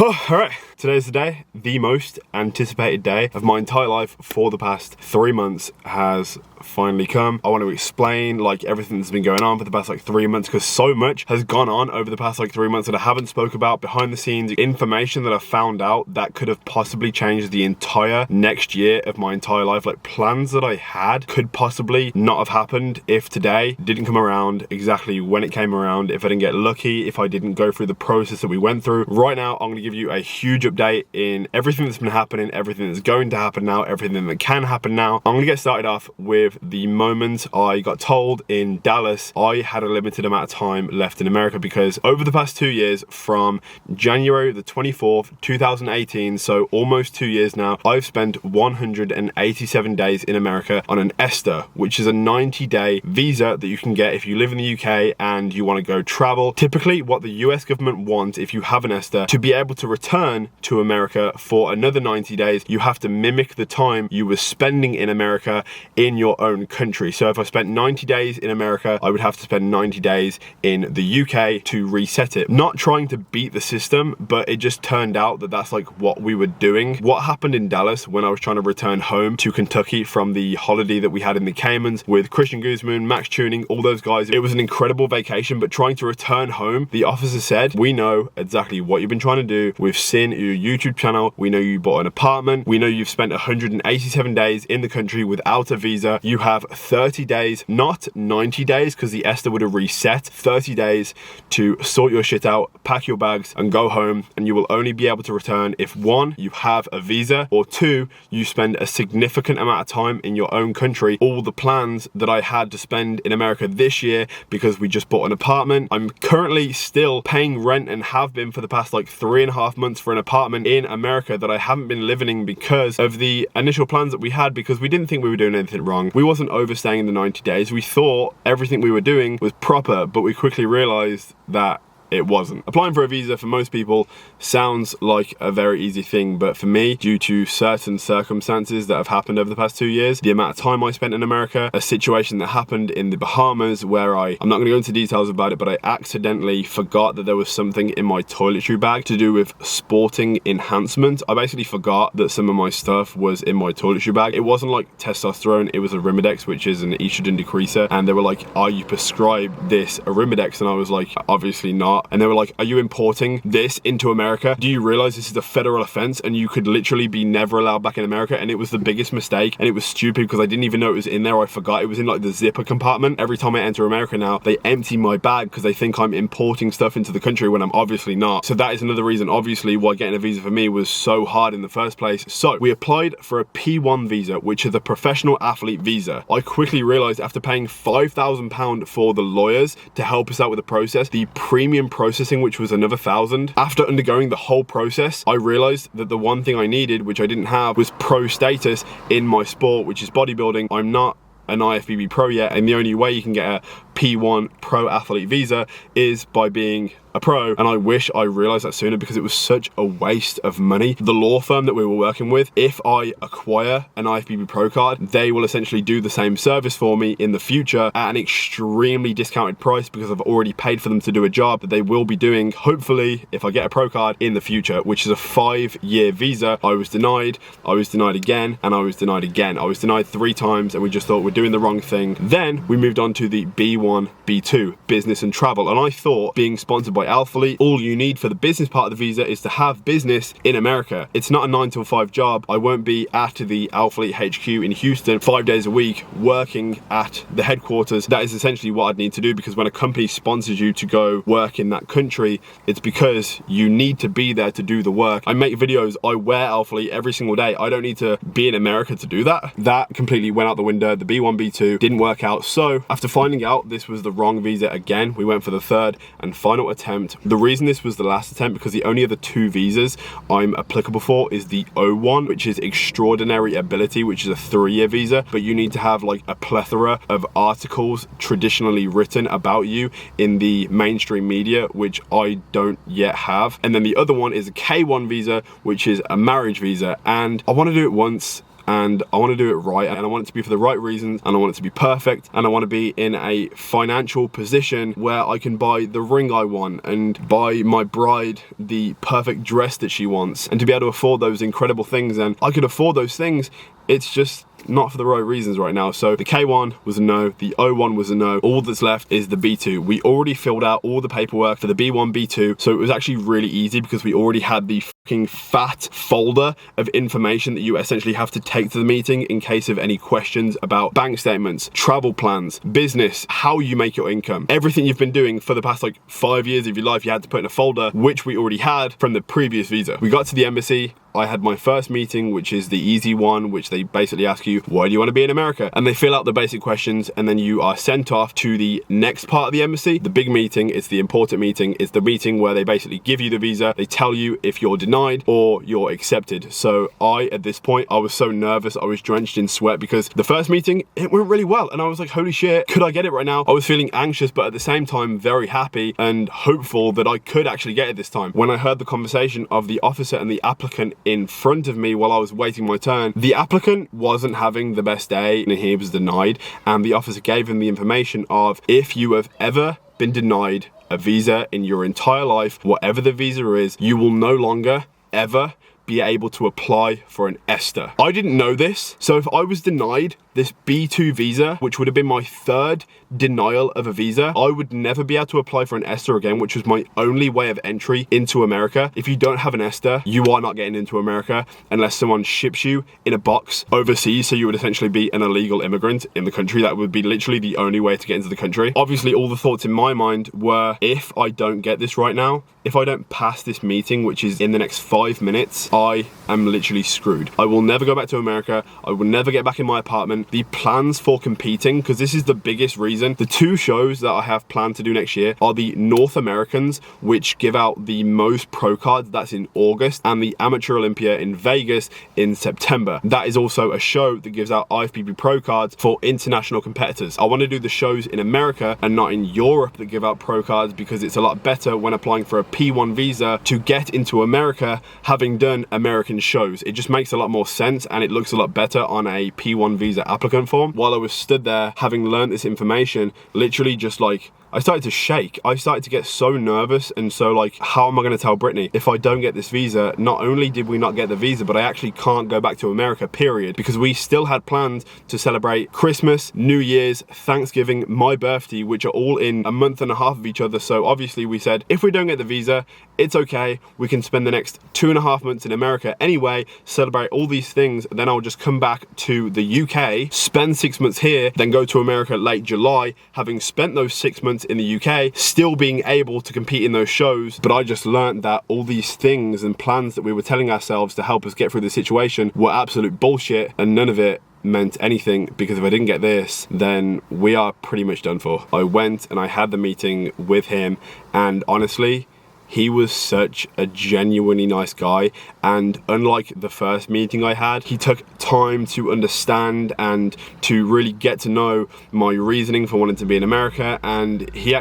Alright, today's the day. The most anticipated day of my entire life for the past 3 months has finally come. I want to explain everything that's been going on for the past 3 months, because so much has gone on over the past 3 months that I haven't spoke about, behind the scenes information that I found out that could have possibly changed the entire next year of my entire life. Plans that I had could possibly not have happened if today didn't come around exactly when it came around, if I didn't get lucky, if I didn't go through the process that we went through. Right now, I'm going to give you a huge update in everything that's been happening, everything that's going to happen now, everything that can happen now. I'm going to get started off with the moment I got told in Dallas I had a limited amount of time left in America, because over the past 2 years, from January the 24th, 2018, so almost 2 years now, I've spent 187 days in America on an ESTA, which is a 90-day visa that you can get if you live in the UK and you want to go travel. Typically, what the US government wants, if you have an ESTA, to be able to return to America for another 90 days, you have to mimic the time you were spending in America in your own country. So if I spent 90 days in America, I would have to spend 90 days in the UK to reset it. Not trying to beat the system, but it just turned out that that's what we were doing. What happened in Dallas when I was trying to return home to Kentucky from the holiday that we had in the Caymans with Christian Guzman, Max Tuning, all those guys, it was an incredible vacation, but trying to return home, the officer said, "We know exactly what you've been trying to do. We've seen your YouTube channel. We know you bought an apartment. We know you've spent 187 days in the country without a visa. You have 30 days, not 90 days, because the ESTA would have reset, 30 days to sort your shit out, pack your bags and go home, and you will only be able to return if 1, you have a visa, or 2, you spend a significant amount of time in your own country." All the plans that I had to spend in America this year, because we just bought an apartment, I'm currently still paying rent and have been for the past 3.5 months for an apartment in America that I haven't been living in because of the initial plans that we had, because we didn't think we were doing anything wrong. We wasn't overstaying in the 90 days. We thought everything we were doing was proper, but we quickly realized that it wasn't. Applying for a visa for most people sounds like a very easy thing, but for me, due to certain circumstances that have happened over the past 2 years, the amount of time I spent in America, a situation that happened in the Bahamas where I'm not going to go into details about it, but I accidentally forgot that there was something in my toiletry bag to do with sporting enhancement. I basically forgot that some of my stuff was in my toiletry bag. It wasn't testosterone, it was Arimidex, which is an estrogen decreaser, and they were like, "Are you prescribed this Arimidex?" And I was like, "Obviously not." And they were like, "Are you importing this into America? Do you realize this is a federal offense and you could literally be never allowed back in America?" And it was the biggest mistake, and it was stupid because I didn't even know it was in there. I forgot it was in the zipper compartment. Every time I enter America now, they empty my bag because they think I'm importing stuff into the country when I'm obviously not. So that is another reason, obviously, why getting a visa for me was so hard in the first place. So we applied for a P1 visa, which is a professional athlete visa. I quickly realized, after paying £5,000 for the lawyers to help us out with the process, the premium processing, which was another £1,000. After undergoing the whole process, I realized that the one thing I needed, which I didn't have, was pro status in my sport, which is bodybuilding. I'm not an IFBB pro yet, and the only way you can get a P1 pro athlete visa is by being a pro, and I wish I realized that sooner, because it was such a waste of money. The law firm that we were working with, if I acquire an IFBB pro card, they will essentially do the same service for me in the future at an extremely discounted price, because I've already paid for them to do a job that they will be doing, hopefully, if I get a pro card in the future, which is a 5-year visa. I was denied again, and I was denied again. I was denied 3 times, and we just thought we're doing the wrong thing. Then we moved on to the B1, B2, business and travel, and I thought, being sponsored by Alphalete, all you need for the business part of the visa is to have business in America. It's not a 9 to 5 job. I won't be at the Alphalete HQ in Houston 5 days a week working at the headquarters. That is essentially what I'd need to do, because when a company sponsors you to go work in that country, it's because you need to be there to do the work. I make videos, I wear Alphalete every single day. I don't need to be in America to do that. That completely went out the window. The B1, B2 didn't work out. So after finding out this was the wrong visa again, we went for the 3rd and final attempt. The reason this was the last attempt, because the only other 2 visas I'm applicable for is the O1, which is extraordinary ability, which is a 3-year visa, but you need to have a plethora of articles traditionally written about you in the mainstream media, which I don't yet have. And then the other one is a K1 visa, which is a marriage visa, and I want to do it once and I want to do it right, and I want it to be for the right reasons, and I want it to be perfect, and I want to be in a financial position where I can buy the ring I want and buy my bride the perfect dress that she wants, and to be able to afford those incredible things. And I could afford those things, it's just not for the right reasons right now. So the K1 was a no, the O1 was a no. All that's left is the B2. We already filled out all the paperwork for the B1, B2, so it was actually really easy because we already had the fucking fat folder of information that you essentially have to take to the meeting in case of any questions about bank statements, travel plans, business, how you make your income. Everything you've been doing for the past like 5 years of your life, you had to put in a folder, which we already had from the previous visa. We got to the embassy. I had my first meeting, which is the easy one, which they basically ask you, why do you want to be in America? And they fill out the basic questions, and then you are sent off to the next part of the embassy. The big meeting, it's the important meeting. It's the meeting where they basically give you the visa. They tell you if you're denied or you're accepted. So at this point, I was so nervous. I was drenched in sweat because the first meeting, it went really well. And I was like, holy shit, could I get it right now? I was feeling anxious, but at the same time, very happy and hopeful that I could actually get it this time. When I heard the conversation of the officer and the applicant in front of me while I was waiting my turn, the applicant wasn't having the best day and he was denied, and the officer gave him the information of, if you have ever been denied a visa in your entire life, whatever the visa is, you will no longer ever be able to apply for an ESTA. I didn't know this, so if I was denied this B2 visa, which would have been my third denial of a visa, I would never be able to apply for an ESTA again, which was my only way of entry into America. If you don't have an ESTA, you are not getting into America unless someone ships you in a box overseas, so you would essentially be an illegal immigrant in the country. That would be literally the only way to get into the country. Obviously, all the thoughts in my mind were, if I don't get this right now, if I don't pass this meeting, which is in the next 5 minutes, I am literally screwed. I will never go back to America. I will never get back in my apartment. The plans for competing, because this is the biggest reason, the 2 shows that I have planned to do next year are the North Americans, which give out the most pro cards. That's in August, and the Amateur Olympia in Vegas in September. That is also a show that gives out IFBB pro cards for international competitors. I want to do the shows in America and not in Europe that give out pro cards, because it's a lot better when applying for a P1 visa to get into America having done American shows. It just makes a lot more sense, and it looks a lot better on a P1 visa applicant form. While I was stood there having learned this information, literally just like, I started to shake. I started to get so nervous, and so like, how am I going to tell Brittany if I don't get this visa? Not only did we not get the visa, but I actually can't go back to America, period, because we still had plans to celebrate Christmas, New Year's, Thanksgiving, my birthday, which are all in a month and a half of each other. So obviously we said, if we don't get the visa, it's okay. We can spend the next 2.5 months in America anyway, celebrate all these things. Then I'll just come back to the UK, spend 6 months here, then go to America late July, having spent those 6 months in the UK, still being able to compete in those shows. But I just learned that all these things and plans that we were telling ourselves to help us get through the situation were absolute bullshit, and none of it meant anything, because if I didn't get this, then we are pretty much done for. I went and I had the meeting with him, and honestly, he was such a genuinely nice guy, and unlike the first meeting I had, he took time to understand and to really get to know my reasoning for wanting to be in America. And he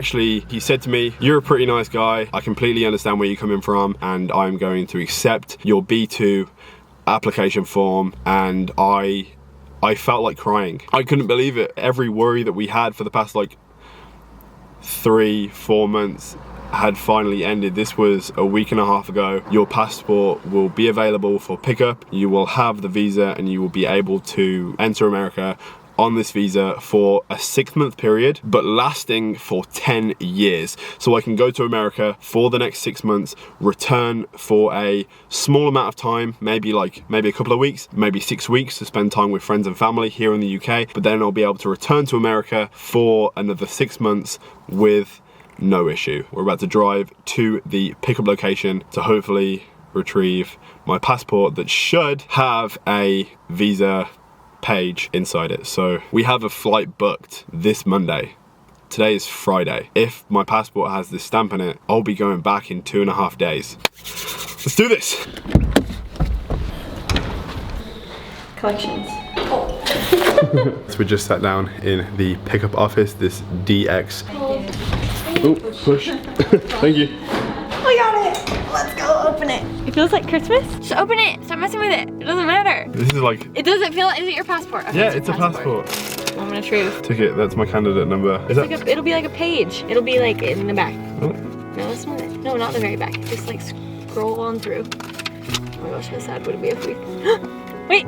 said to me, you're a pretty nice guy, I completely understand where you're coming from, and I'm going to accept your B2 application form. And I felt like crying. I couldn't believe it. Every worry that we had for the past like 3-4 months had finally ended. This was a week and a half ago. Your passport will be available for pickup. You will have the visa, and you will be able to enter America on this visa for a 6-month period, but lasting for 10 years. So I can go to America for the next 6 months, return for a small amount of time, maybe a couple of weeks, maybe 6 weeks, to spend time with friends and family here in the UK. But then I'll be able to return to America for another 6 months with no issue. We're about to drive to the pickup location to hopefully retrieve my passport that should have a visa page inside it. So we have a flight booked this Monday. Today is Friday. If my passport has this stamp in it, I'll be going back in 2.5 days. Let's do this. Collections. So we just sat down in the pickup office, this DX. Oh, push. Thank you. We got it. Let's go open it. It feels like Christmas. Just open it. Stop messing with it. It doesn't matter. This is like... It doesn't feel. Is it your passport? Okay, Yeah, it's a passport. Moment of truth. Ticket, that's my candidate number. Is that... Like it'll be like a page. It'll be like in the back. Oh. No, that's not it. No, not the very back. Just like scroll on through. Oh my gosh, how sad would it be if we... Wait!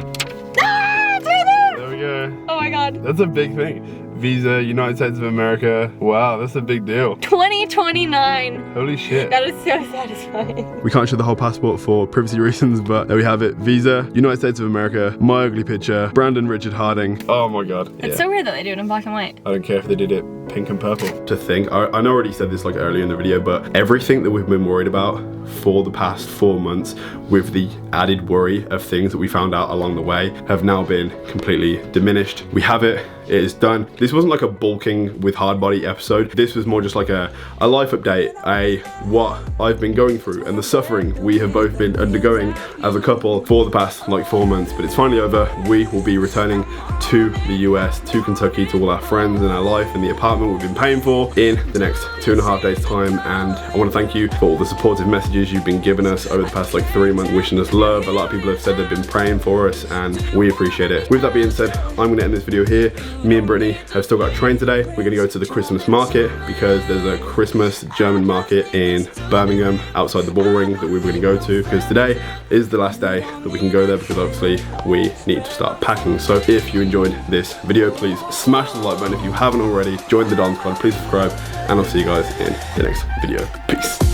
Ah, it's right there! There we go. Oh my god. That's a big thing. Visa, United States of America. Wow, that's a big deal. 2029. Holy shit. That is so satisfying. We can't show the whole passport for privacy reasons, but there we have it. Visa, United States of America, my ugly picture, Brandon Richard Harding. Oh my god. It's so weird that they do it in black and white. I don't care if they did it pink and purple. To think, I know I already said this like earlier in the video, but everything that we've been worried about for the past 4 months, with the added worry of things that we found out along the way, have now been completely diminished. We have it. It is done. This wasn't like a bulking with hard body episode. This was more just like a life update, what I've been going through and the suffering we have both been undergoing as a couple for the past like 4 months. But it's finally over. We will be returning to the US, to Kentucky, to all our friends and our life and the apartment we've been paying for in the next 2.5 days time. And I want to thank you for all the supportive messages you've been giving us over the past like 3 months, wishing us love. A lot of people have said they've been praying for us and we appreciate it. With that being said, I'm going to end this video here. Me and Brittany have still got a train today. We're gonna go to the Christmas market because there's a Christmas German market in Birmingham outside the Bullring that we're gonna go to, because today is the last day that we can go there, because obviously we need to start packing. So if you enjoyed this video, please smash the like button if you haven't already. Join the Dom Squad, please subscribe, and I'll see you guys in the next video. Peace.